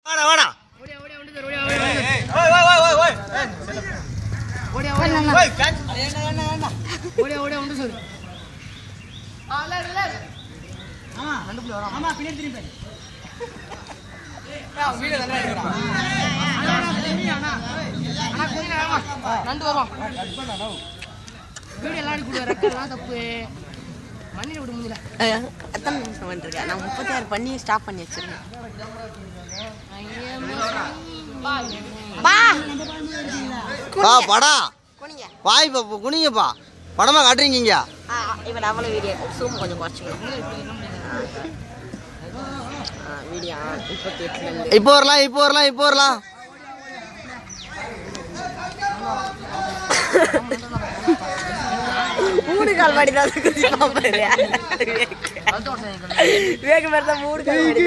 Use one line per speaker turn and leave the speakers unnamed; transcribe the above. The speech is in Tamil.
வாடா வாடா
தப்பு மண்ணில் விட முடியல. எத்தனை நிமிஷம் வந்துருக்கேன்? நான் 36 பண்ணி ஸ்டாப் பண்ணி வச்சிருக்கேன்.
படம் வாய் குனிங்கப்பா படமா காட்டுறீங்க.
இவர் அவ்வளோ வீடியோ சூம் கொஞ்சம் குறைச்சிக்கணும். வீடியோ 38
இப்போ வரலாம் இப்போ வரலாம் இப்போ வரலாம்.
மூணு கால் மாடி தான் வேக மாதிரி தான் 3 கால் மாடி